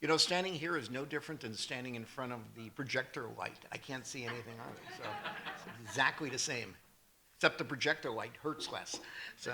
You know, standing here is no different than standing in front of the projector light. I can't see anything on it, so it's exactly the same, except the projector light hurts less. So.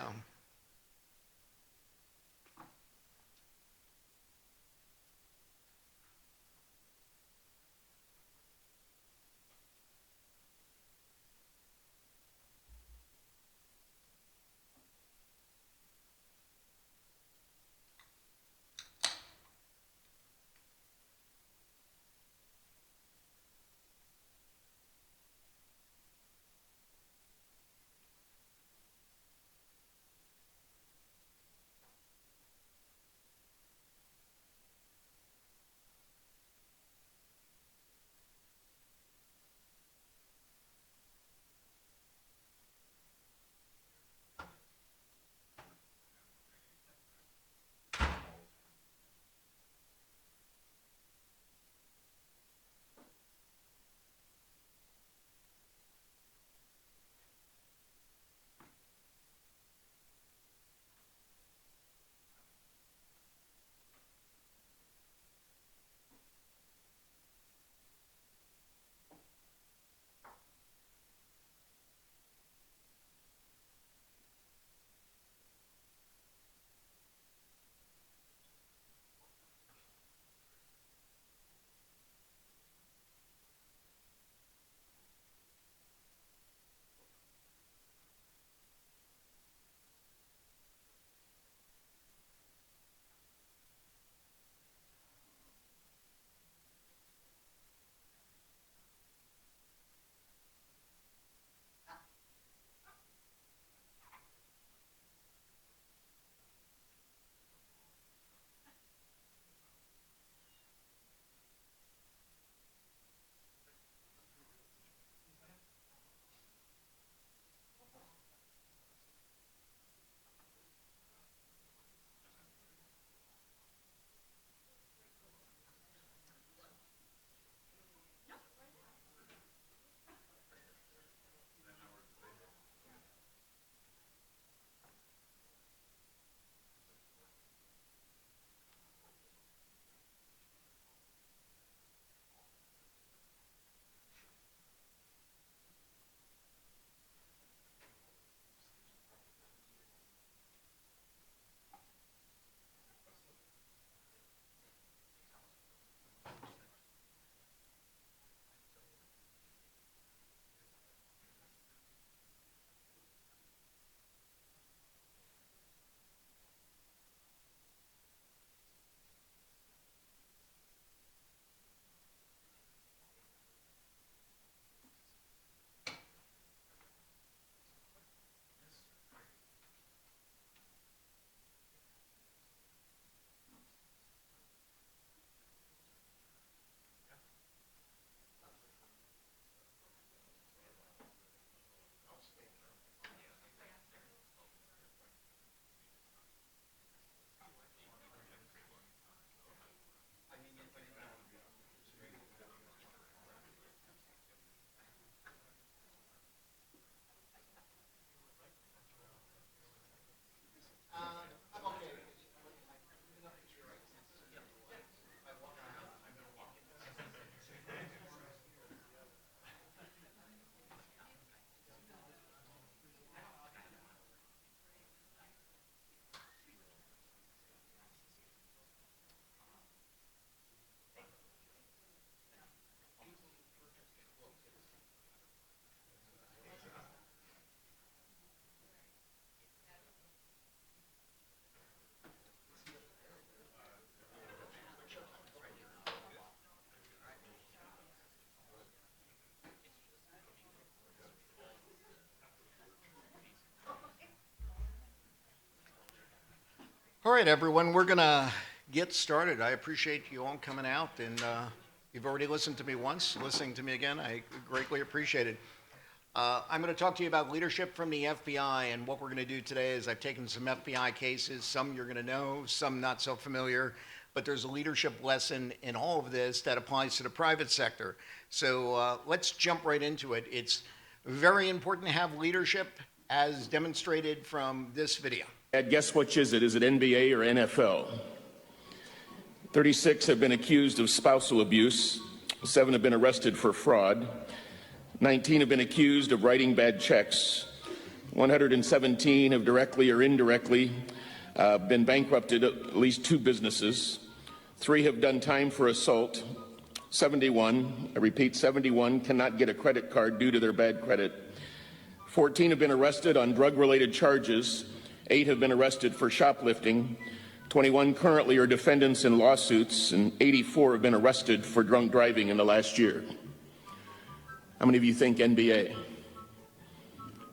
All right, everyone, we're going to get started. I appreciate you all coming out, and you've already listened to me once. Listening to me again, I greatly appreciate it. I'm going to talk to you about leadership from the FBI, and what we're going to do today is I've taken some FBI cases, some you're going to know, some not so familiar, but there's a leadership lesson in all of this that applies to the private sector. So let's jump right into it. It's very important to have leadership as demonstrated from this video. Guess which is it? Is it NBA or NFL? 36 have been accused of spousal abuse. 7 have been arrested for fraud. 19 have been accused of writing bad checks. 117 have directly or indirectly been bankrupted at least 2 businesses. 3 have done time for assault. 71, I repeat, 71 cannot get a credit card due to their bad credit. 14 have been arrested on drug-related charges. 8 have been arrested for shoplifting. 21 currently are defendants in lawsuits, and 84 have been arrested for drunk driving in the last year. How many of you think NBA? How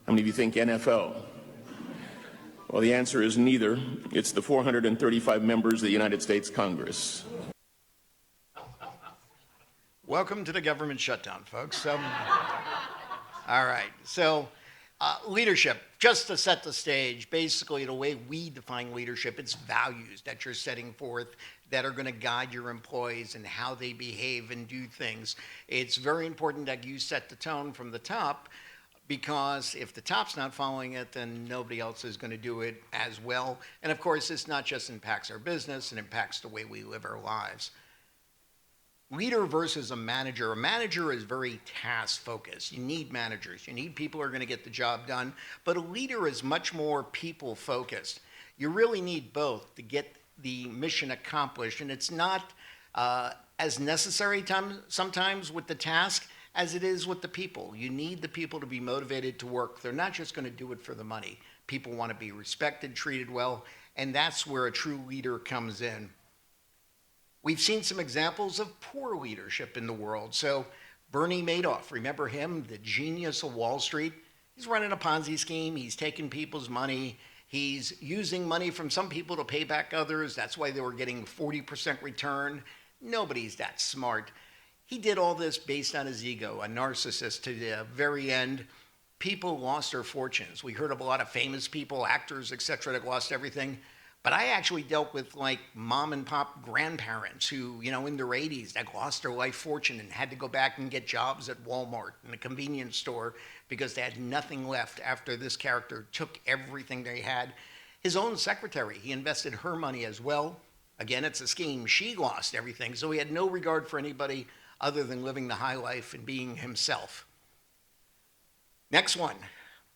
many of you think NFL? Well, the answer is neither. It's the 435 members of the United States Congress. Welcome to the government shutdown, folks. All right. So, leadership, just to set the stage, basically the way we define leadership, it's values that you're setting forth that are going to guide your employees and how they behave and do things. It's very important that you set the tone from the top, because if the top's not following it, then nobody else is going to do it as well. And of course, this not just impacts our business, it impacts the way we live our lives. Leader versus a manager. A manager is very task focused. You need managers. You need people who are going to get the job done. But a leader is much more people focused. You really need both to get the mission accomplished. And it's not as necessary sometimes with the task as it is with the people. You need the people to be motivated to work. They're not just going to do it for the money. People want to be respected, treated well, and that's where a true leader comes in. We've seen some examples of poor leadership in the world. So Bernie Madoff, remember him, the genius of Wall Street? He's running a Ponzi scheme. He's taking people's money. He's using money from some people to pay back others. That's why they were getting 40% return. Nobody's that smart. He did all this based on his ego, a narcissist to the very end. People lost their fortunes. We heard of a lot of famous people, actors, etc., that lost everything. But I actually dealt with like mom and pop grandparents who, in their 80s, that lost their life fortune and had to go back and get jobs at Walmart and a convenience store because they had nothing left after this character took everything they had. His own secretary, he invested her money as well. Again, it's a scheme. She lost everything, so he had no regard for anybody other than living the high life and being himself. Next one.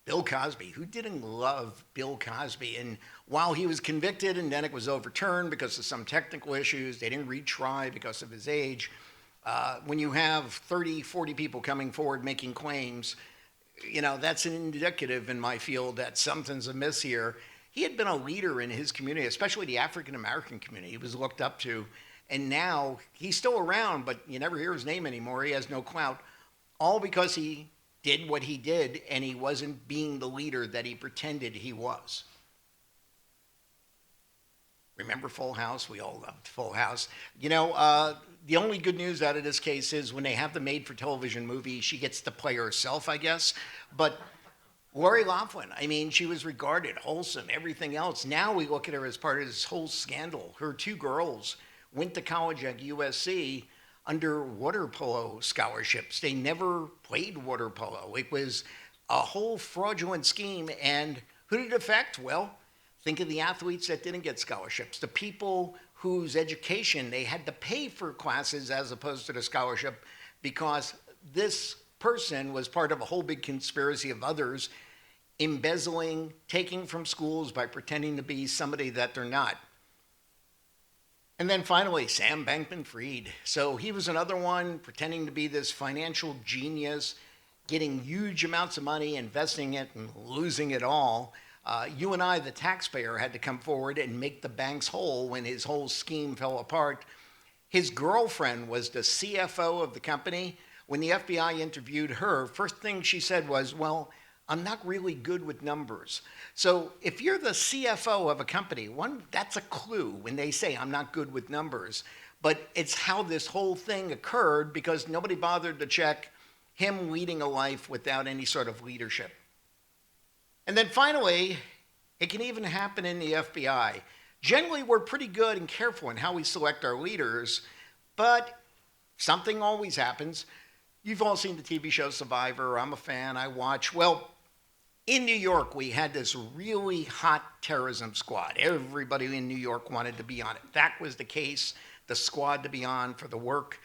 Bill Cosby. Who didn't love Bill Cosby? And while he was convicted and then it was overturned because of some technical issues, they didn't retry because of his age. When you have 30, 40 people coming forward making claims, that's an indicative in my field that something's amiss here. He had been a leader in his community, especially the African-American community. He was looked up to. And now he's still around, but you never hear his name anymore. He has no clout, all because he did what he did, and he wasn't being the leader that he pretended he was. Remember Full House? We all loved Full House. The only good news out of this case is when they have the made-for-television movie, she gets to play herself, I guess. But Lori Loughlin, she was regarded, wholesome, everything else. Now we look at her as part of this whole scandal. Her 2 girls went to college at USC under water polo scholarships. They never played water polo. It was a whole fraudulent scheme. And who did it affect? Well, think of the athletes that didn't get scholarships, the people whose education they had to pay for classes as opposed to the scholarship, because this person was part of a whole big conspiracy of others embezzling, taking from schools by pretending to be somebody that they're not. And then finally, Sam Bankman-Fried. So he was another one pretending to be this financial genius, getting huge amounts of money, investing it, and losing it all. You and I, the taxpayer, had to come forward and make the banks whole when his whole scheme fell apart. His girlfriend was the CFO of the company. When the FBI interviewed her, first thing she said was, well, I'm not really good with numbers. So if you're the CFO of a company, that's a clue when they say I'm not good with numbers. But it's how this whole thing occurred because nobody bothered to check him leading a life without any sort of leadership. And then finally, it can even happen in the FBI. Generally, we're pretty good and careful in how we select our leaders, but something always happens. You've all seen the TV show Survivor. I'm a fan. I watch. Well, in New York, we had this really hot terrorism squad. Everybody in New York wanted to be on it. That was the case. the squad to be on for the work.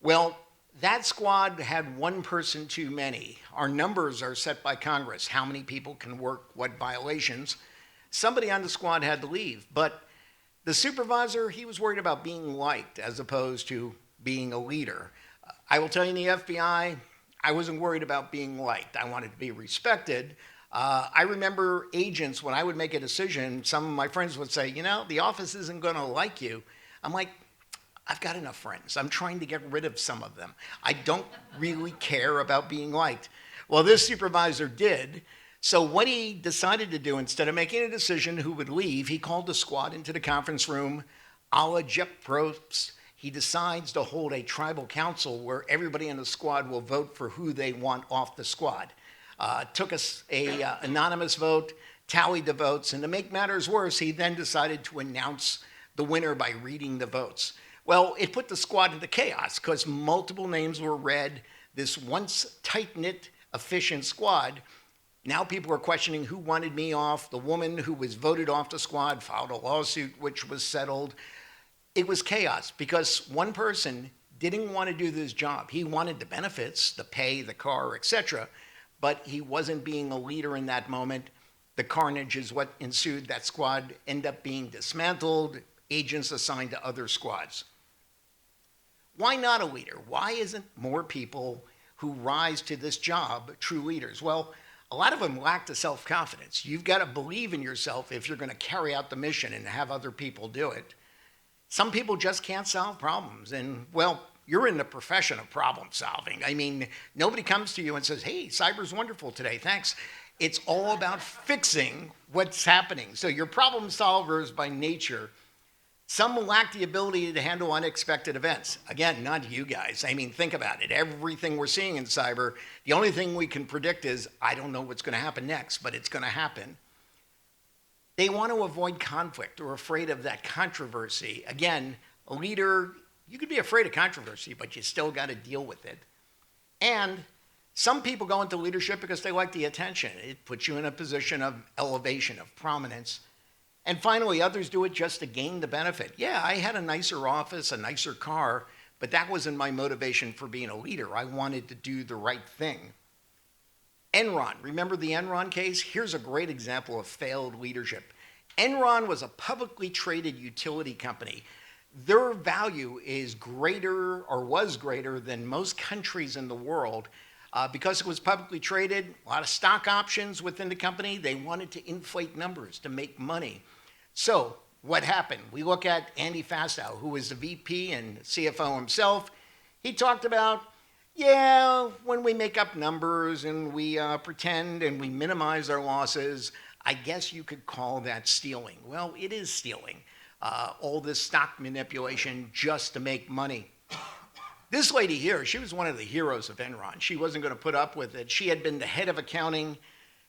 Well, that squad had one person too many. Our numbers are set by Congress. How many people can work what violations? Somebody on the squad had to leave, but the supervisor, he was worried about being liked as opposed to being a leader. I will tell you in the FBI, I wasn't worried about being liked. I wanted to be respected. I remember agents, when I would make a decision, some of my friends would say, the office isn't going to like you. I'm like, I've got enough friends. I'm trying to get rid of some of them. I don't really care about being liked. Well, this supervisor did. So what he decided to do, instead of making a decision who would leave, he called the squad into the conference room, a la Jeff Probst. He decides to hold a tribal council where everybody in the squad will vote for who they want off the squad. Took a anonymous vote, tallied the votes, and to make matters worse, he then decided to announce the winner by reading the votes. Well, it put the squad into chaos because multiple names were read. This once tight-knit, efficient squad, now people are questioning who wanted me off. The woman who was voted off the squad filed a lawsuit, which was settled. It was chaos because one person didn't want to do this job. He wanted the benefits, the pay, the car, etc., but he wasn't being a leader in that moment. The carnage is what ensued. That squad ended up being dismantled, agents assigned to other squads. Why not a leader? Why isn't more people who rise to this job true leaders? Well, a lot of them lack the self-confidence. You've got to believe in yourself if you're going to carry out the mission and have other people do it. Some people just can't solve problems. And, well, you're in the profession of problem solving. I mean, nobody comes to you and says, hey, cyber's wonderful today, thanks. It's all about fixing what's happening. So you're problem solvers by nature. Some lack the ability to handle unexpected events. Again, not you guys. I mean, think about it. Everything we're seeing in cyber, the only thing we can predict is, I don't know what's going to happen next, but it's going to happen. They want to avoid conflict or afraid of that controversy. Again, a leader, you could be afraid of controversy, but you still got to deal with it. And some people go into leadership because they like the attention. It puts you in a position of elevation, of prominence. And finally, others do it just to gain the benefit. Yeah, I had a nicer office, a nicer car, but that wasn't my motivation for being a leader. I wanted to do the right thing. Enron, remember the Enron case? Here's a great example of failed leadership. Enron was a publicly traded utility company. Their value is greater or was greater than most countries in the world. Because it was publicly traded, a lot of stock options within the company, they wanted to inflate numbers to make money. So what happened? We look at Andy Fastow, who was the VP and CFO himself. He talked about, yeah, when we make up numbers and we pretend and we minimize our losses, I guess you could call that stealing. Well, it is stealing. All this stock manipulation just to make money. This lady here, she was one of the heroes of Enron. She wasn't going to put up with it. She had been the head of accounting.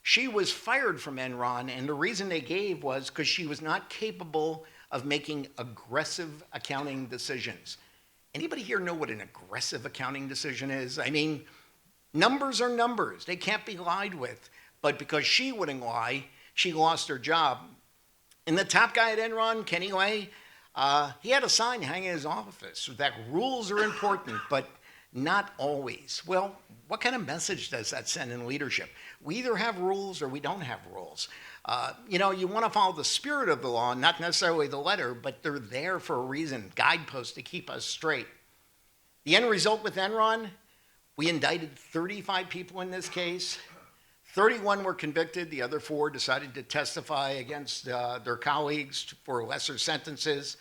She was fired from Enron, and the reason they gave was because she was not capable of making aggressive accounting decisions. Anybody here know what an aggressive accounting decision is? I mean, numbers are numbers. They can't be lied with. But because she wouldn't lie, she lost her job. And the top guy at Enron, Kenny Lay, he had a sign hanging in his office that rules are important, but not always. Well, what kind of message does that send in leadership? We either have rules or we don't have rules. You want to follow the spirit of the law, not necessarily the letter, but they're there for a reason, guideposts to keep us straight. The end result with Enron, we indicted 35 people in this case. 31 were convicted. The other 4 decided to testify against their colleagues for lesser sentences.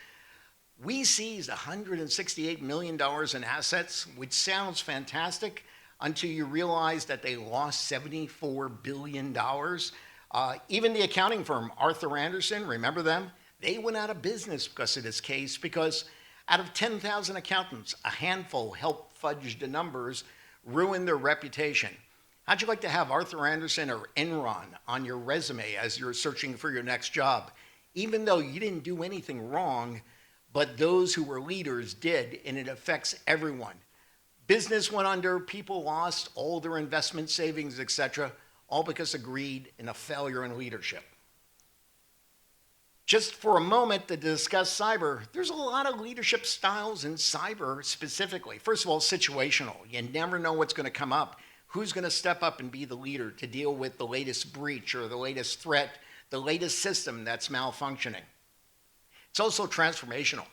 We seized $168 million in assets, which sounds fantastic until you realize that they lost $74 billion. Even the accounting firm, Arthur Andersen, remember them? They went out of business because of this case, because out of 10,000 accountants, a handful helped fudge the numbers, ruin their reputation. How'd you like to have Arthur Andersen or Enron on your resume as you're searching for your next job? Even though you didn't do anything wrong, but those who were leaders did, and it affects everyone. Business went under, people lost all their investment savings, etc., all because of greed and a failure in leadership. just for a moment to discuss cyber, there's a lot of leadership styles in cyber specifically. First of all, situational. You never know what's going to come up. Who's going to step up and be the leader to deal with the latest breach or the latest threat, the latest system that's malfunctioning? It's also transformational.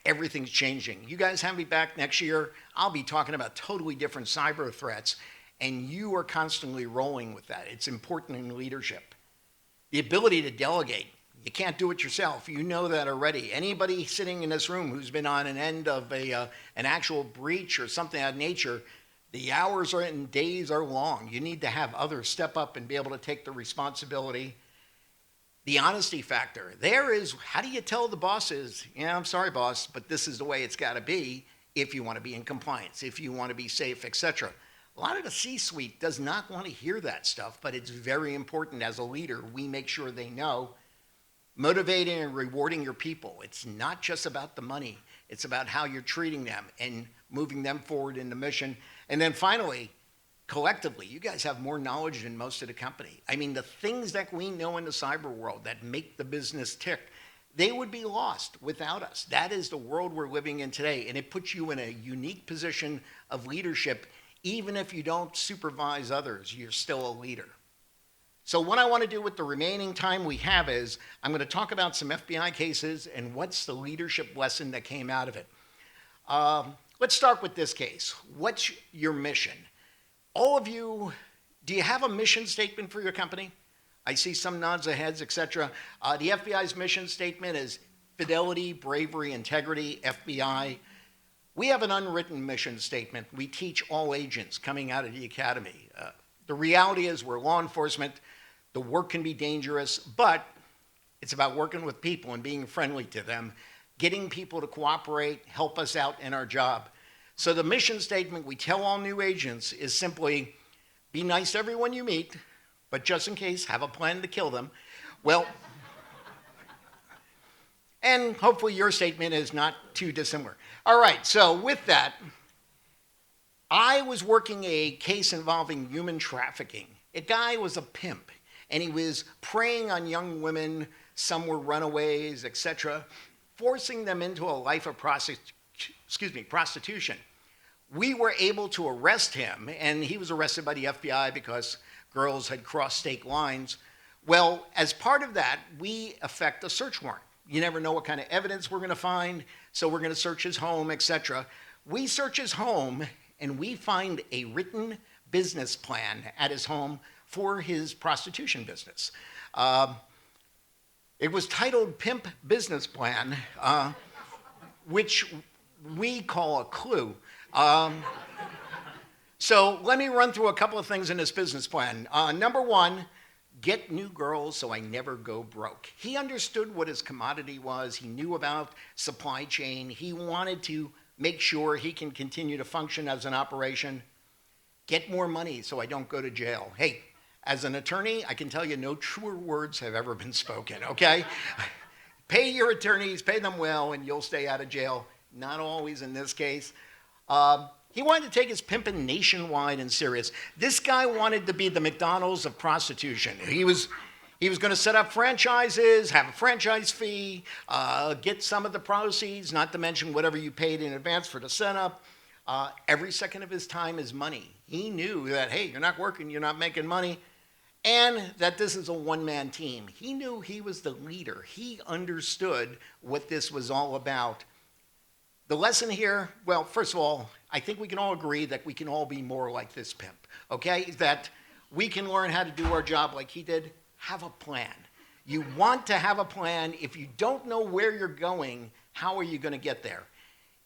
Everything's changing. You guys have me back next year. I'll be talking about totally different cyber threats, and you are constantly rolling with that. It's important in leadership. The ability to delegate. You can't do it yourself. You know that already. Anybody sitting in this room who's been on an end of an actual breach or something of that nature, the hours and days are long. You need to have others step up and be able to take the responsibility. The honesty factor. There is, how do you tell the bosses, yeah, I'm sorry, boss, but this is the way it's got to be if you want to be in compliance, if you want to be safe, etc. A lot of the C-suite does not want to hear that stuff, but it's very important as a leader. We make sure they know. Motivating and rewarding your people. It's not just about the money. It's about how you're treating them and moving them forward in the mission. And then finally, collectively, you guys have more knowledge than most of the company. I mean, the things that we know in the cyber world that make the business tick, they would be lost without us. That is the world we're living in today, and it puts you in a unique position of leadership. Even if you don't supervise others, you're still a leader. So what I want to do with the remaining time we have is I'm going to talk about some FBI cases and what's the leadership lesson that came out of it. Let's start with this case. What's your mission? All of you, do you have a mission statement for your company? I see some nods of heads, etc. The FBI's mission statement is fidelity, bravery, integrity, FBI. We have an unwritten mission statement. We teach all agents coming out of the academy. The reality is we're law enforcement. The work can be dangerous, but it's about working with people and being friendly to them, getting people to cooperate, help us out in our job. So the mission statement we tell all new agents is simply, be nice to everyone you meet, but just in case, have a plan to kill them. Well, and hopefully your statement is not too dissimilar. All right, so with that, I was working a case involving human trafficking. A guy was a pimp, and he was preying on young women. Some were runaways, etc., forcing them into a life of prostitution. We were able to arrest him, and he was arrested by the FBI because girls had crossed state lines. Well, as part of that, we effect a search warrant. You never know what kind of evidence we're going to find, so we're going to search his home, etc. We search his home, and we find a written business plan at his home for his prostitution business. It was titled Pimp Business Plan, which we call a clue. So let me run through a couple of things in this business plan. Number one, get new girls so I never go broke. He understood what his commodity was. He knew about supply chain. He wanted to make sure he can continue to function as an operation. Get more money so I don't go to jail. Hey, as an attorney, I can tell you no truer words have ever been spoken, okay? Pay your attorneys, pay them well, and you'll stay out of jail. Not always in this case. He wanted to take his pimping nationwide and serious. This guy wanted to be the McDonald's of prostitution. He was going to set up franchises, have a franchise fee, get some of the proceeds, not to mention whatever you paid in advance for the setup. Every second of his time is money. He knew that, hey, you're not working, you're not making money, and that this is a one-man team. He knew he was the leader. He understood what this was all about. The lesson here, well, first of all, I think we can all agree that we can all be more like this pimp, okay? That we can learn how to do our job like he did. Have a plan. You want to have a plan. If you don't know where you're going, how are you going to get there?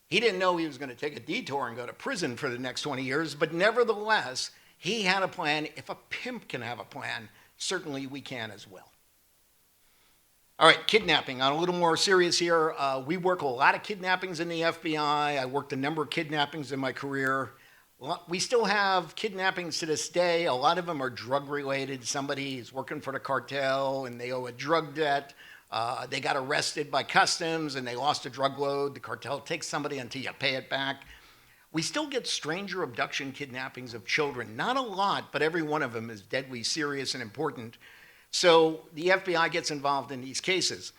He didn't know he was going to take a detour and go to prison for the next 20 years, but nevertheless, he had a plan. If a pimp can have a plan, certainly we can as well. All right, kidnapping. On a little more serious here, we work a lot of kidnappings in the FBI. I worked a number of kidnappings in my career. We still have kidnappings to this day. A lot of them are drug-related. Somebody is working for the cartel and they owe a drug debt. They got arrested by customs and they lost a drug load. The cartel takes somebody until you pay it back. We still get stranger abduction kidnappings of children. Not a lot, but every one of them is deadly serious and important. So the FBI gets involved in these cases.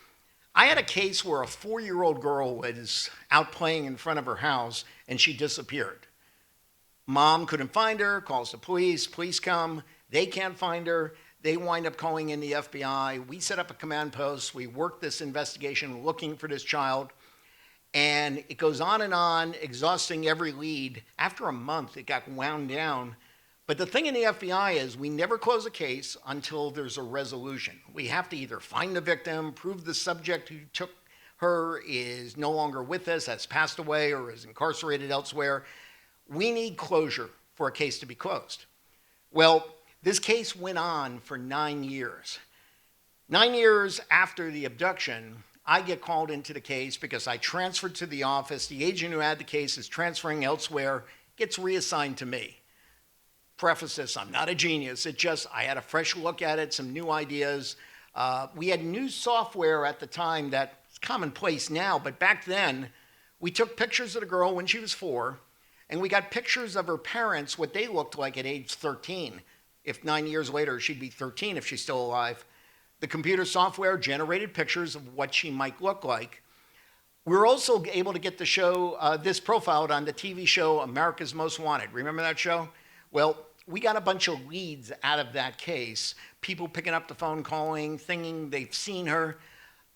I had a case where a 4-year-old girl was out playing in front of her house and she disappeared. Mom couldn't find her, calls the police, police come, they can't find her, they wind up calling in the FBI. We set up a command post, we worked this investigation looking for this child, and it goes on, exhausting every lead. After a month, it got wound down. But the thing in the FBI is we never close a case until there's a resolution. We have to either find the victim, prove the subject who took her is no longer with us, has passed away, or is incarcerated elsewhere. We need closure for a case to be closed. Well, this case went on for 9 years. 9 years after the abduction, I get called into the case because I transferred to the office. The agent who had the case is transferring elsewhere, gets reassigned to me. Preface this, I'm not a genius. It just, I had a fresh look at it, some new ideas. We had new software at the time that's commonplace now, but back then, we took pictures of the girl when she was 4, and we got pictures of her parents, what they looked like at age 13. If 9 years later, she'd be 13 if she's still alive. The computer software generated pictures of what she might look like. We were also able to get the show, this profiled on the TV show America's Most Wanted. Remember that show? Well, we got a bunch of leads out of that case. People picking up the phone, calling, thinking they've seen her.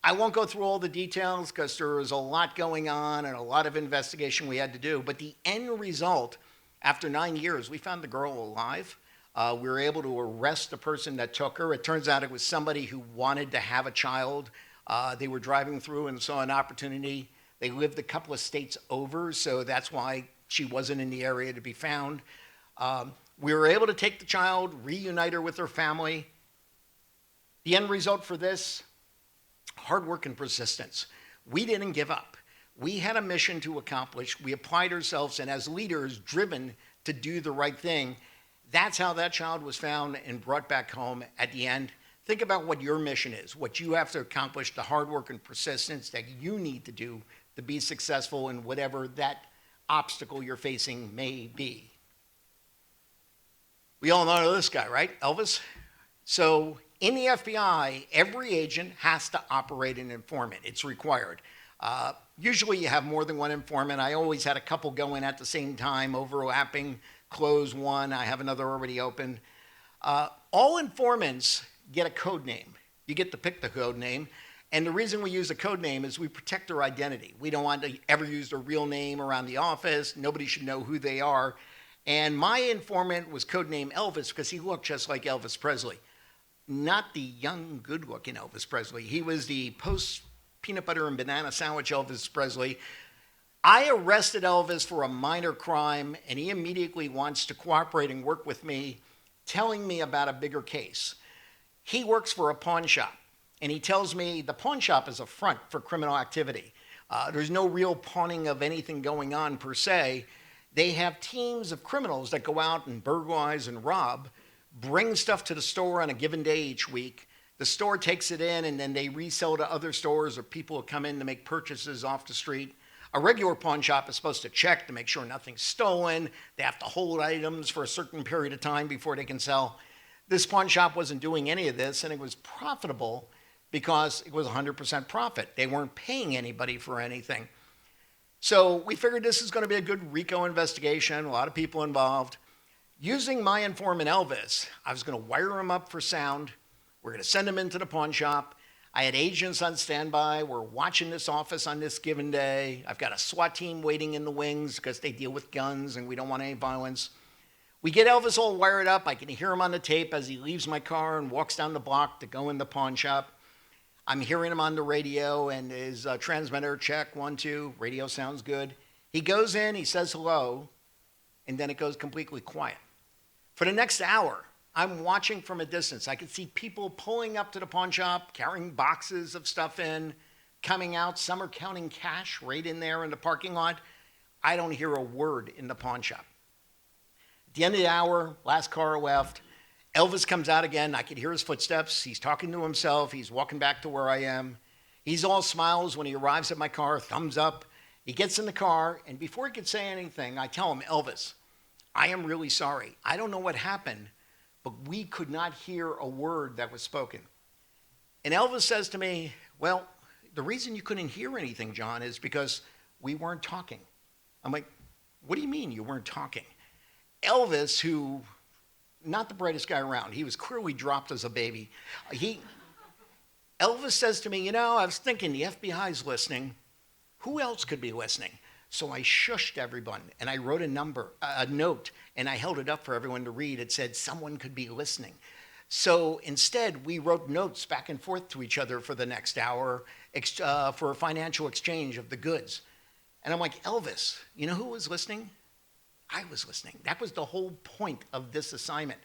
I won't go through all the details because there was a lot going on and a lot of investigation we had to do. But the end result, after 9 years, we found the girl alive. We were able to arrest the person that took her. It turns out it was somebody who wanted to have a child. They were driving through and saw an opportunity. They lived a couple of states over, so that's why she wasn't in the area to be found. We were able to take the child, reunite her with her family. The end result for this, hard work and persistence. We didn't give up. We had a mission to accomplish. We applied ourselves, and as leaders, driven to do the right thing. That's how that child was found and brought back home at the end. Think about what your mission is, what you have to accomplish, the hard work and persistence that you need to do to be successful in whatever that obstacle you're facing may be. We all know this guy, right? Elvis? So in the FBI, every agent has to operate an informant. It's required. Usually you have more than one informant. I always had a couple going at the same time, overlapping, close one. I have another already open. All informants get a code name. You get to pick the code name. And the reason we use a code name is we protect their identity. We don't want to ever use their real name around the office. Nobody should know who they are. And my informant was codenamed Elvis because he looked just like Elvis Presley. Not the young, good-looking Elvis Presley. He was the post-peanut butter and banana sandwich Elvis Presley. I arrested Elvis for a minor crime, and he immediately wants to cooperate and work with me, telling me about a bigger case. He works for a pawn shop, and he tells me the pawn shop is a front for criminal activity. There's no real pawning of anything going on per se. They have teams of criminals that go out and burglarize and rob, bring stuff to the store on a given day each week. The store takes it in, and then they resell to other stores or people who come in to make purchases off the street. A regular pawn shop is supposed to check to make sure nothing's stolen. They have to hold items for a certain period of time before they can sell. This pawn shop wasn't doing any of this, and it was profitable because it was 100% profit. They weren't paying anybody for anything. So we figured this is going to be a good RICO investigation, a lot of people involved. Using my informant Elvis, I was going to wire him up for sound. We're going to send him into the pawn shop. I had agents on standby. We're watching this office on this given day. I've got a SWAT team waiting in the wings because they deal with guns and we don't want any violence. We get Elvis all wired up. I can hear him on the tape as he leaves my car and walks down the block to go in the pawn shop. I'm hearing him on the radio and his transmitter, check, 1, 2, radio sounds good. He goes in, he says hello, and then it goes completely quiet. For the next hour, I'm watching from a distance. I could see people pulling up to the pawn shop, carrying boxes of stuff in, coming out. Some are counting cash right in there in the parking lot. I don't hear a word in the pawn shop. At the end of the hour, last car left, Elvis comes out again. I could hear his footsteps. He's talking to himself. He's walking back to where I am. He's all smiles when he arrives at my car, thumbs up. He gets in the car, and before he could say anything, I tell him, Elvis, I am really sorry. I don't know what happened, but we could not hear a word that was spoken. And Elvis says to me, well, the reason you couldn't hear anything, John, is because we weren't talking. I'm like, what do you mean you weren't talking? Elvis, who, not the brightest guy around, he was clearly dropped as a baby. Elvis says to me, you know, I was thinking the FBI's listening. Who else could be listening? So I shushed everyone, and I wrote a note, and I held it up for everyone to read. It said, someone could be listening. So instead, we wrote notes back and forth to each other for the next hour for a financial exchange of the goods. And I'm like, Elvis, you know who was listening? I was listening. That was the whole point of this assignment.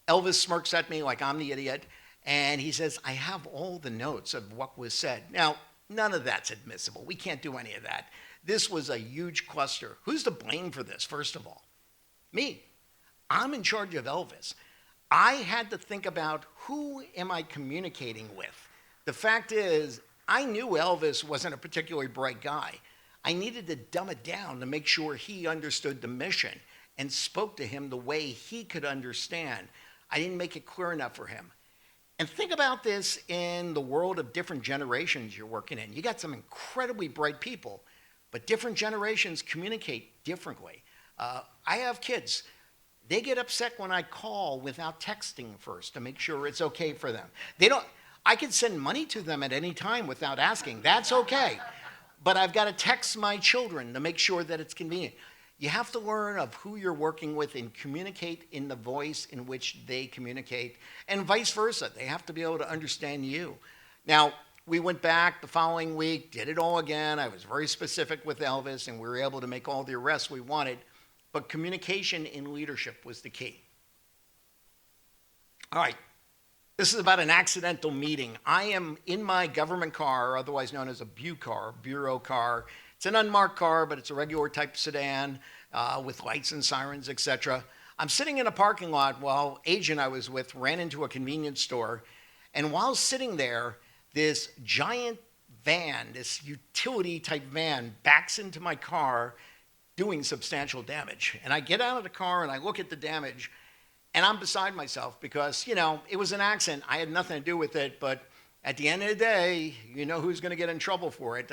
Elvis smirks at me like I'm the idiot, and he says, I have all the notes of what was said. Now, none of that's admissible. We can't do any of that. This was a huge cluster. Who's to blame for this, first of all? Me. I'm in charge of Elvis. I had to think about who am I communicating with. The fact is, I knew Elvis wasn't a particularly bright guy. I needed to dumb it down to make sure he understood the mission and spoke to him the way he could understand. I didn't make it clear enough for him. And think about this in the world of different generations you're working in. You got some incredibly bright people, but different generations communicate differently. I have kids. They get upset when I call without texting first to make sure it's okay for them. I could send money to them at any time without asking. That's okay. But I've got to text my children to make sure that it's convenient. You have to learn of who you're working with and communicate in the voice in which they communicate, and vice versa. They have to be able to understand you. Now, we went back the following week, did it all again. I was very specific with Elvis, and we were able to make all the arrests we wanted. But communication in leadership was the key. All right. This is about an accidental meeting. I am in my government car, otherwise known as a bureau car. It's an unmarked car, but it's a regular type sedan with lights and sirens, etc. I'm sitting in a parking lot while agent I was with ran into a convenience store. And while sitting there, this giant van, this utility type van, backs into my car doing substantial damage. And I get out of the car and I look at the damage, and I'm beside myself because, you know, it was an accident. I had nothing to do with it, but at the end of the day, you know who's going to get in trouble for it.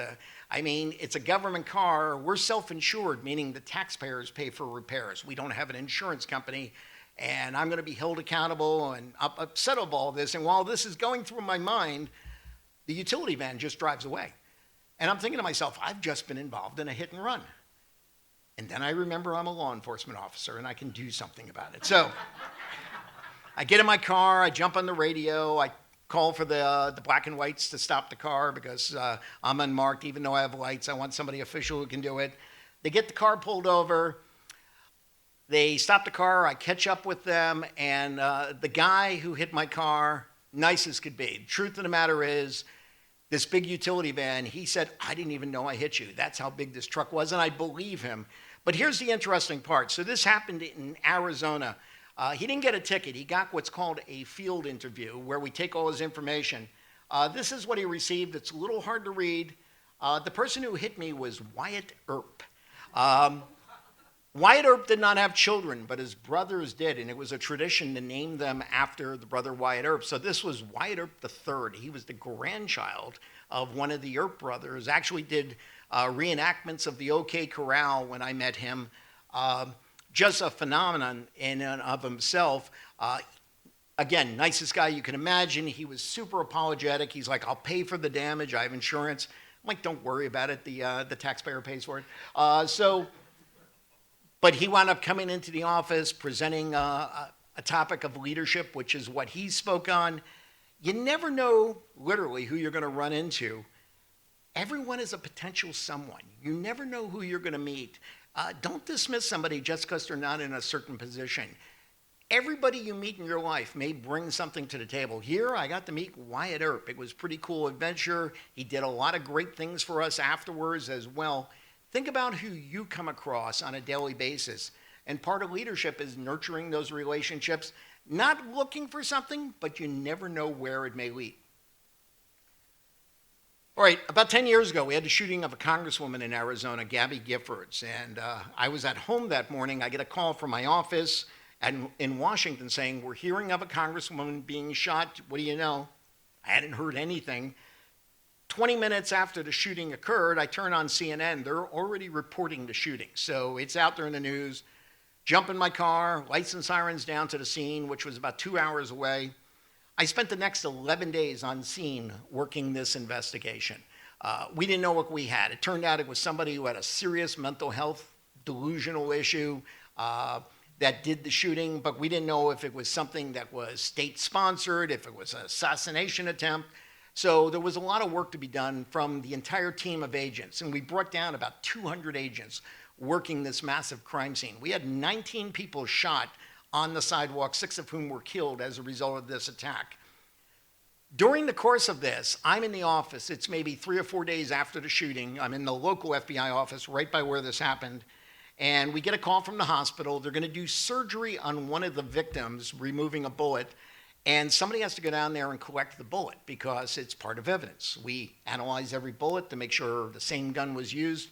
I mean, it's a government car. We're self-insured, meaning the taxpayers pay for repairs. We don't have an insurance company, and I'm going to be held accountable and upset of all this. And while this is going through my mind, the utility van just drives away. And I'm thinking to myself, I've just been involved in a hit and run. And then I remember I'm a law enforcement officer and I can do something about it. So I get in my car, I jump on the radio, I call for the black and whites to stop the car because I'm unmarked. Even though I have lights, I want somebody official who can do it. They get the car pulled over. They stop the car. I catch up with them. And the guy who hit my car, nice as could be. The truth of the matter is, this big utility van, he said, I didn't even know I hit you. That's how big this truck was, and I believe him. But here's the interesting part. So this happened in Arizona. He didn't get a ticket. He got what's called a field interview, where we take all his information. This is what he received. It's a little hard to read. The person who hit me was Wyatt Earp. Wyatt Earp did not have children, but his brothers did, and it was a tradition to name them after the brother Wyatt Earp. So this was Wyatt Earp III. He was the grandchild of one of the Earp brothers. Actually did reenactments of the OK Corral when I met him. Just a phenomenon in and of himself. Again, nicest guy you can imagine. He was super apologetic. He's like, I'll pay for the damage. I have insurance. I'm like, don't worry about it. The taxpayer pays for it. But he wound up coming into the office, presenting a topic of leadership, which is what he spoke on. You never know, literally, who you're going to run into. Everyone is a potential someone. You never know who you're going to meet. Don't dismiss somebody just because they're not in a certain position. Everybody you meet in your life may bring something to the table. Here, I got to meet Wyatt Earp. It was a pretty cool adventure. He did a lot of great things for us afterwards as well. Think about who you come across on a daily basis. And part of leadership is nurturing those relationships, not looking for something, but you never know where it may lead. All right, about 10 years ago, we had the shooting of a congresswoman in Arizona, Gabby Giffords. And I was at home that morning. I get a call from my office in Washington saying, we're hearing of a congresswoman being shot. What do you know? I hadn't heard anything. 20 minutes after the shooting occurred, I turn on CNN. They're already reporting the shooting. So it's out there in the news. Jump in my car, lights and sirens down to the scene, which was about 2 hours away. I spent the next 11 days on scene working this investigation. We didn't know what we had. It turned out it was somebody who had a serious mental health delusional issue that did the shooting, but we didn't know if it was something that was state-sponsored, if it was an assassination attempt. So there was a lot of work to be done from the entire team of agents, and we brought down about 200 agents working this massive crime scene. We had 19 people shot on the sidewalk, 6 of whom were killed as a result of this attack. During the course of this, I'm in the office. It's maybe 3 or 4 days after the shooting. I'm in the local FBI office right by where this happened. And we get a call from the hospital. They're going to do surgery on one of the victims, removing a bullet. And somebody has to go down there and collect the bullet because it's part of evidence. We analyze every bullet to make sure the same gun was used.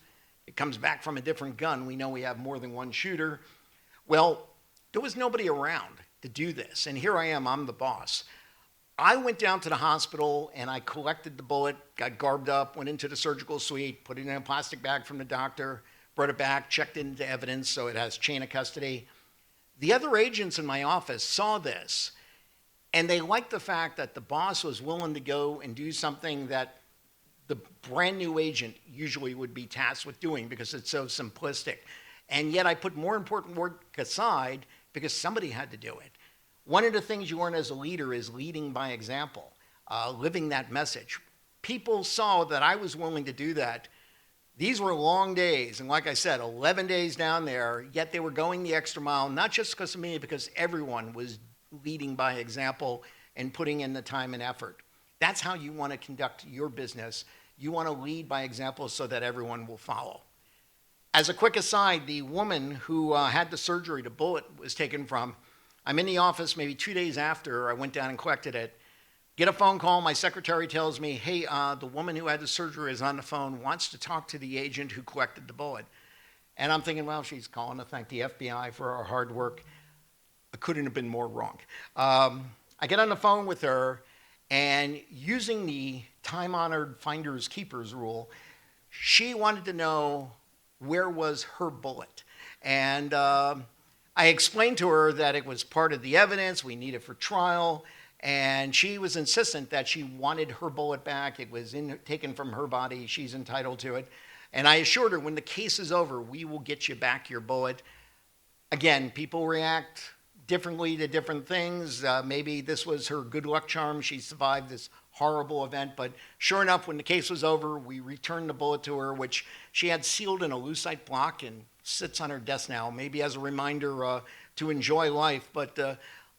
It comes back from a different gun. We know we have more than one shooter. Well, there was nobody around to do this. And here I am, I'm the boss. I went down to the hospital and I collected the bullet, got garbed up, went into the surgical suite, put it in a plastic bag from the doctor, brought it back, checked it into evidence so it has chain of custody. The other agents in my office saw this, and they liked the fact that the boss was willing to go and do something that the brand new agent usually would be tasked with doing because it's so simplistic. And yet I put more important work aside because somebody had to do it. One of the things you learn as a leader is leading by example, living that message. People saw that I was willing to do that. These were long days, and like I said, 11 days down there, yet they were going the extra mile, not just because of me, because everyone was leading by example and putting in the time and effort. That's how you want to conduct your business. You want to lead by example so that everyone will follow. As a quick aside, the woman who had the surgery, the bullet was taken from, I'm in the office maybe 2 days after I went down and collected it. Get a phone call, my secretary tells me, hey, the woman who had the surgery is on the phone, wants to talk to the agent who collected the bullet. And I'm thinking, well, she's calling to thank the FBI for our hard work. I couldn't have been more wrong. I get on the phone with her, and using the time-honored finders keepers rule, she wanted to know where was her bullet. And I explained to her that it was part of the evidence, we need it for trial, and she was insistent that she wanted her bullet back. It was taken from her body. She's entitled to it. And I assured her, when the case is over, we will get you back your bullet. Again, people react differently to different things. Maybe this was her good luck charm. She survived this horrible event. But sure enough, when the case was over, we returned the bullet to her, which she had sealed in a lucite block and sits on her desk now, maybe as a reminder to enjoy life. But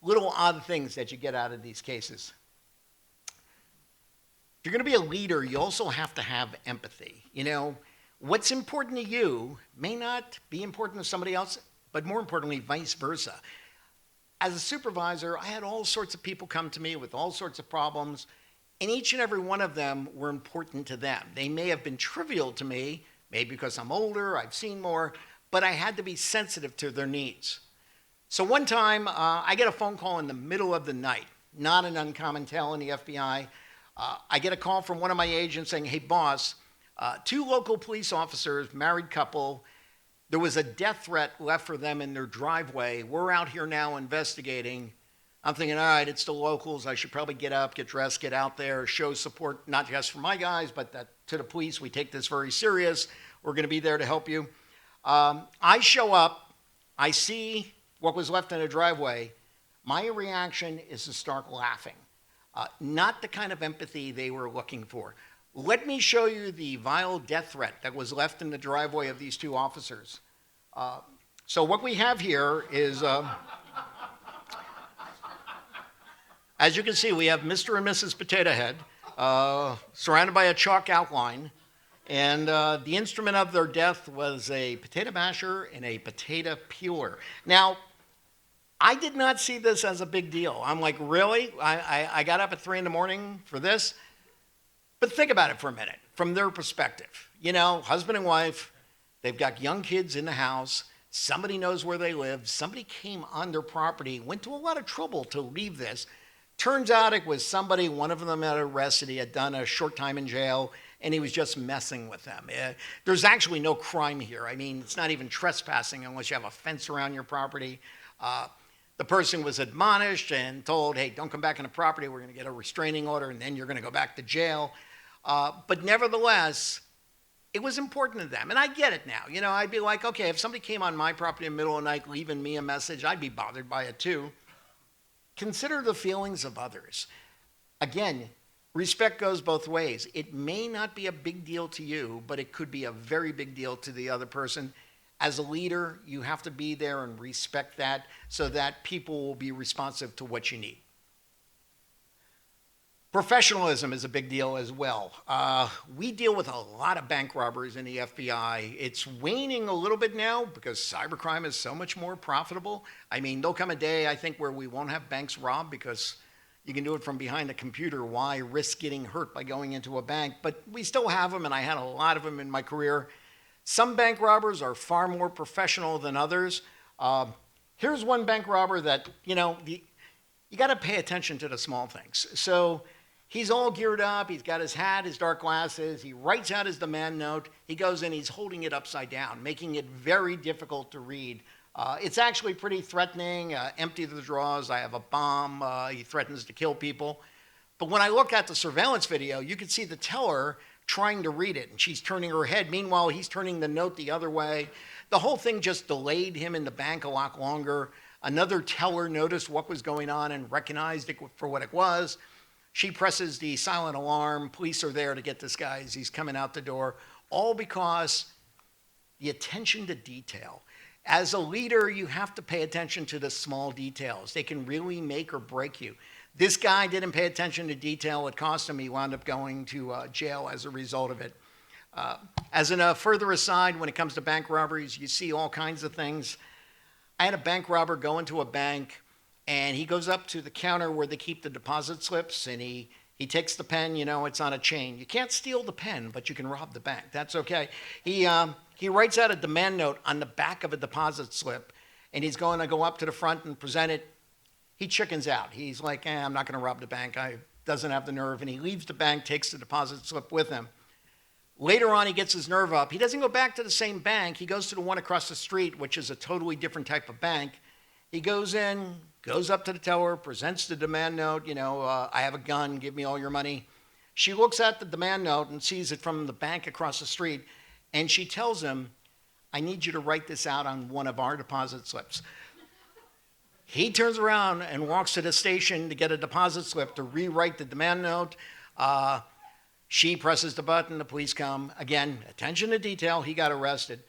little odd things that you get out of these cases. If you're going to be a leader, you also have to have empathy. You know, what's important to you may not be important to somebody else, but more importantly, vice versa. As a supervisor, I had all sorts of people come to me with all sorts of problems, and each and every one of them were important to them. They may have been trivial to me, maybe because I'm older, I've seen more, but I had to be sensitive to their needs. So one time, I get a phone call in the middle of the night, not an uncommon tale in the FBI. I get a call from one of my agents saying, hey, boss, 2 local police officers, married couple, there was a death threat left for them in their driveway. We're out here now investigating. I'm thinking, all right, it's the locals. I should probably get up, get dressed, get out there, show support, not just for my guys, but to the police. We take this very serious. We're going to be there to help you. I show up. I see what was left in the driveway. My reaction is to start laughing. Not the kind of empathy they were looking for. Let me show you the vile death threat that was left in the driveway of these 2 officers. So what we have here is, as you can see, we have Mr. and Mrs. Potato Head surrounded by a chalk outline. And the instrument of their death was a potato masher and a potato peeler. Now, I did not see this as a big deal. I'm like, really? I got up at 3 in the morning for this? But think about it for a minute, from their perspective. You know, husband and wife, they've got young kids in the house, somebody knows where they live, somebody came on their property, went to a lot of trouble to leave this, Turns out it was somebody, one of them had arrested, he had done a short time in jail, and he was just messing with them. There's actually no crime here. I mean, it's not even trespassing unless you have a fence around your property. The person was admonished and told, hey, don't come back on the property. We're going to get a restraining order, and then you're going to go back to jail. But nevertheless, it was important to them. And I get it now. You know, I'd be like, okay, if somebody came on my property in the middle of the night leaving me a message, I'd be bothered by it too. Consider the feelings of others. Again, respect goes both ways. It may not be a big deal to you, but it could be a very big deal to the other person. As a leader, you have to be there and respect that so that people will be responsive to what you need. Professionalism is a big deal as well. We deal with a lot of bank robberies in the FBI. It's waning a little bit now because cybercrime is so much more profitable. I mean, there'll come a day, I think, where we won't have banks robbed because you can do it from behind a computer. Why risk getting hurt by going into a bank? But we still have them, and I had a lot of them in my career. Some bank robbers are far more professional than others. Here's one bank robber that, you know, you got to pay attention to the small things. So he's all geared up. He's got his hat, his dark glasses. He writes out his demand note. He goes in, he's holding it upside down, making it very difficult to read. It's actually pretty threatening. Empty the drawers. I have a bomb. He threatens to kill people. But when I look at the surveillance video, you can see the teller trying to read it, and she's turning her head. Meanwhile, he's turning the note the other way. The whole thing just delayed him in the bank a lot longer. Another teller noticed what was going on and recognized it for what it was. She presses the silent alarm. Police are there to get this guy as he's coming out the door, all because the attention to detail. As a leader, you have to pay attention to the small details. They can really make or break you. This guy didn't pay attention to detail. It cost him. He wound up going to jail as a result of it. As a further aside, when it comes to bank robberies, you see all kinds of things. I had a bank robber go into a bank, and he goes up to the counter where they keep the deposit slips, and he takes the pen. You know, it's on a chain. You can't steal the pen, but you can rob the bank. That's okay. He writes out a demand note on the back of a deposit slip, and he's going to go up to the front and present it. He chickens out. He's like, I'm not going to rob the bank. I doesn't have the nerve. And he leaves the bank, takes the deposit slip with him. Later on, he gets his nerve up. He doesn't go back to the same bank. He goes to the one across the street, which is a totally different type of bank. He goes in, goes up to the teller, presents the demand note. You know, I have a gun. Give me all your money. She looks at the demand note and sees it from the bank across the street. And she tells him, I need you to write this out on one of our deposit slips. He turns around and walks to the station to get a deposit slip to rewrite the demand note. She presses the button, the police come. Again, attention to detail, he got arrested.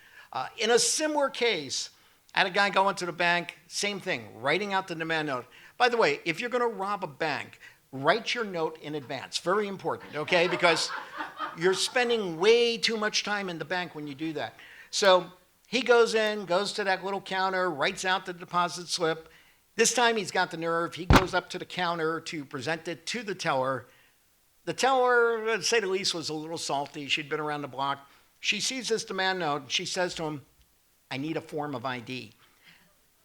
In a similar case, I had a guy go into the bank, same thing, writing out the demand note. By the way, if you're gonna rob a bank, write your note in advance. Very important, okay? Because you're spending way too much time in the bank when you do that. So he goes in, goes to that little counter, writes out the deposit slip. This time he's got the nerve. He goes up to the counter to present it to the teller. The teller, to say the least, was a little salty. She'd been around the block. She sees this demand note. She says to him, I need a form of ID.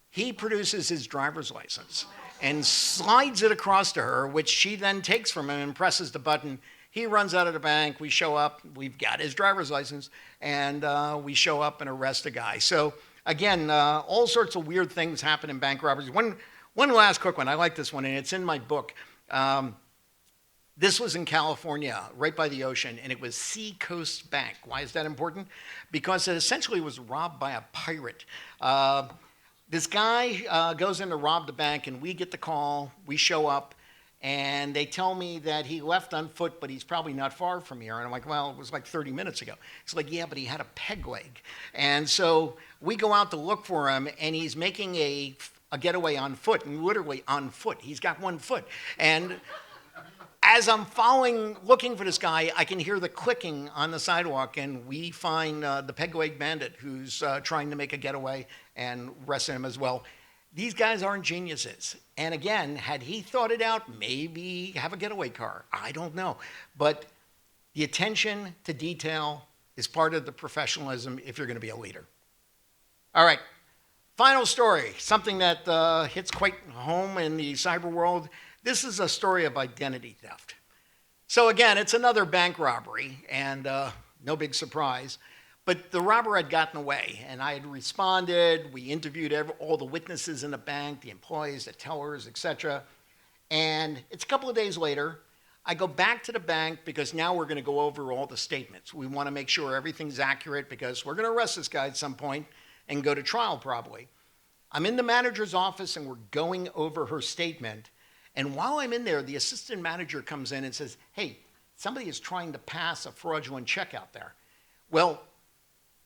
He produces his driver's license and slides it across to her, which she then takes from him and presses the button. He runs out of the bank. We show up. We've got his driver's license, and we show up and arrest the guy. So again, all sorts of weird things happen in bank robberies. One last quick one. I like this one, and it's in my book. This was in California, right by the ocean, and it was Seacoast Bank. Why is that important? Because it essentially was robbed by a pirate. This guy goes in to rob the bank, and we get the call. We show up, and they tell me that he left on foot, but he's probably not far from here. And I'm like, well, it was like 30 minutes ago. It's like, yeah, but he had a peg leg. And so we go out to look for him, and he's making a getaway on foot, and literally on foot. He's got one foot. And as I'm looking for this guy, I can hear the clicking on the sidewalk, and we find the peg-leg bandit who's trying to make a getaway and arrested him as well. These guys aren't geniuses. And again, had he thought it out, maybe have a getaway car. I don't know. But the attention to detail is part of the professionalism if you're going to be a leader. All right, final story, something that hits quite home in the cyber world. This is a story of identity theft. So again, it's another bank robbery, and no big surprise. But the robber had gotten away, and I had responded. We interviewed all the witnesses in the bank, the employees, the tellers, etc. And it's a couple of days later. I go back to the bank because now we're going to go over all the statements. We want to make sure everything's accurate because we're going to arrest this guy at some point and go to trial probably. I'm in the manager's office and we're going over her statement. And while I'm in there, the assistant manager comes in and says, hey, somebody is trying to pass a fraudulent check out there. Well,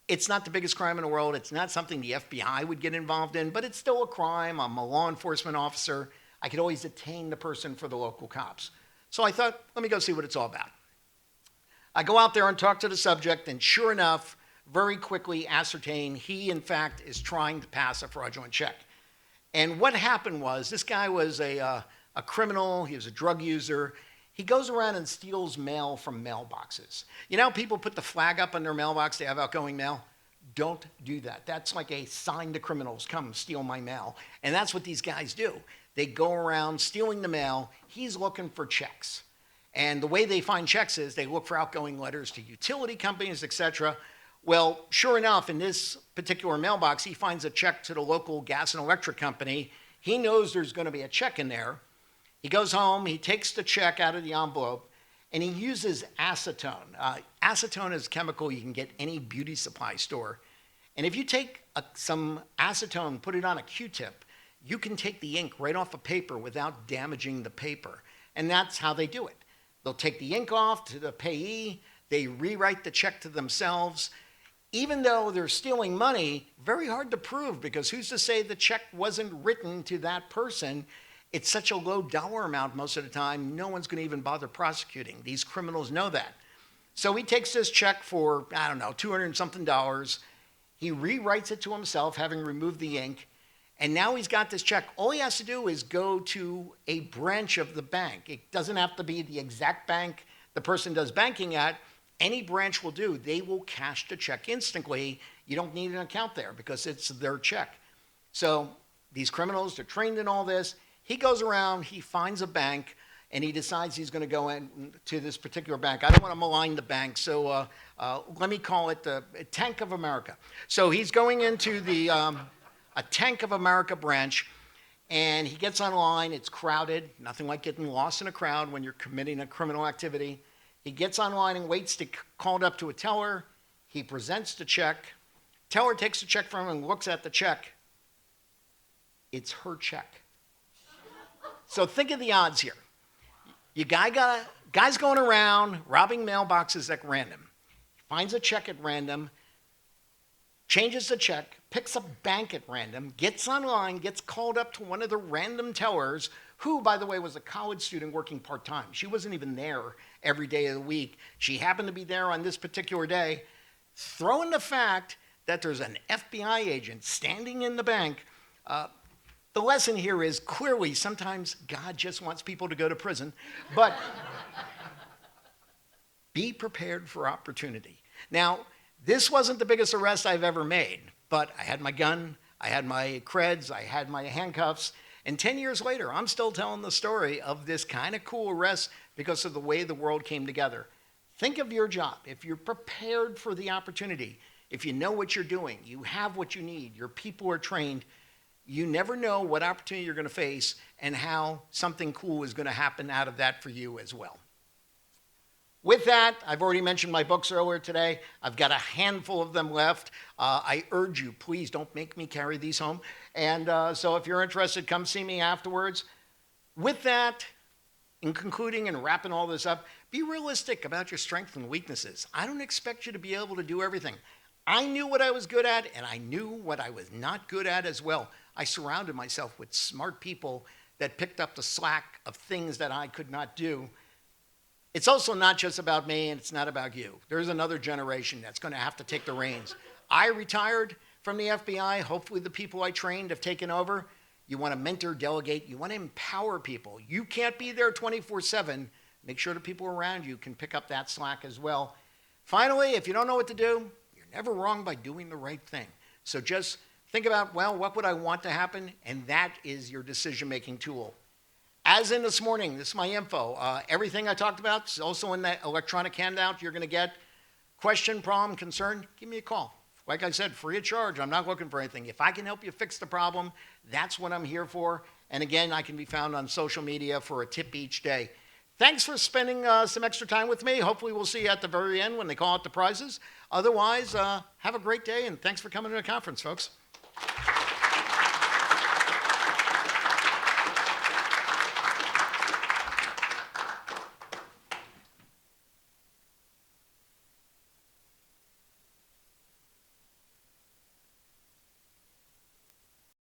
it's not the biggest crime in the world. It's not something the FBI would get involved in, but it's still a crime. I'm a law enforcement officer. I could always detain the person for the local cops. So I thought, let me go see what it's all about. I go out there and talk to the subject, and sure enough, very quickly ascertain he, in fact, is trying to pass a fraudulent check. And what happened was, this guy was a criminal. He was a drug user. He goes around and steals mail from mailboxes. You know, people put the flag up on their mailbox, they have outgoing mail. Don't do that. That's like a sign to criminals, come steal my mail. And that's what these guys do. They go around stealing the mail. He's looking for checks. And the way they find checks is they look for outgoing letters to utility companies, etc. Well, sure enough, in this particular mailbox, he finds a check to the local gas and electric company. He knows there's going to be a check in there. He goes home, he takes the check out of the envelope, and he uses acetone. Acetone is a chemical you can get any beauty supply store. And if you take some acetone, put it on a Q-tip, you can take the ink right off a paper without damaging the paper. And that's how they do it. They'll take the ink off to the payee, they rewrite the check to themselves. Even though they're stealing money, very hard to prove because who's to say the check wasn't written to that person? It's such a low dollar amount most of the time, no one's going to even bother prosecuting. These criminals know that. So he takes this check for, I don't know, $200 and something. He rewrites it to himself, having removed the ink. And now he's got this check. All he has to do is go to a branch of the bank. It doesn't have to be the exact bank the person does banking at. Any branch will do. They will cash the check instantly. You don't need an account there because it's their check. So these criminals, they're trained in all this. He goes around, he finds a bank, and he decides he's going to go into this particular bank. I don't want to malign the bank, so let me call it the Tank of America. So he's going into the a Tank of America branch, and he gets online. It's crowded, nothing like getting lost in a crowd when you're committing a criminal activity. He gets online and waits to call up to a teller. He presents the check. Teller takes the check from him and looks at the check. It's her check. So think of the odds here. Guy's going around robbing mailboxes at random. He finds a check at random, changes the check, picks a bank at random, gets online, gets called up to one of the random tellers, who, by the way, was a college student working part-time. She wasn't even there every day of the week. She happened to be there on this particular day. Throw in the fact that there's an FBI agent standing in the bank. The lesson here is clearly sometimes God just wants people to go to prison, but be prepared for opportunity. Now, this wasn't the biggest arrest I've ever made, but I had my gun, I had my creds, I had my handcuffs, and 10 years later, I'm still telling the story of this kind of cool arrest because of the way the world came together. Think of your job. If you're prepared for the opportunity, if you know what you're doing, you have what you need, your people are trained, you never know what opportunity you're going to face and how something cool is going to happen out of that for you as well. With that, I've already mentioned my books earlier today. I've got a handful of them left. I urge you, please don't make me carry these home. And so if you're interested, come see me afterwards. With that, in concluding and wrapping all this up, be realistic about your strengths and weaknesses. I don't expect you to be able to do everything. I knew what I was good at, and I knew what I was not good at as well. I surrounded myself with smart people that picked up the slack of things that I could not do. It's also not just about me, and it's not about you. There's another generation that's going to have to take the reins. I retired from the FBI. Hopefully the people I trained have taken over. You want to mentor, delegate. You want to empower people. You can't be there 24/7. Make sure the people around you can pick up that slack as well. Finally, if you don't know what to do, you're never wrong by doing the right thing. So just think about, well, what would I want to happen? And that is your decision-making tool. As in this morning, this is my info. Everything I talked about is also in that electronic handout you're going to get. Question, problem, concern, give me a call. Like I said, free of charge. I'm not looking for anything. If I can help you fix the problem, that's what I'm here for. And again, I can be found on social media for a tip each day. Thanks for spending some extra time with me. Hopefully we'll see you at the very end when they call out the prizes. Otherwise, have a great day, and thanks for coming to the conference, folks.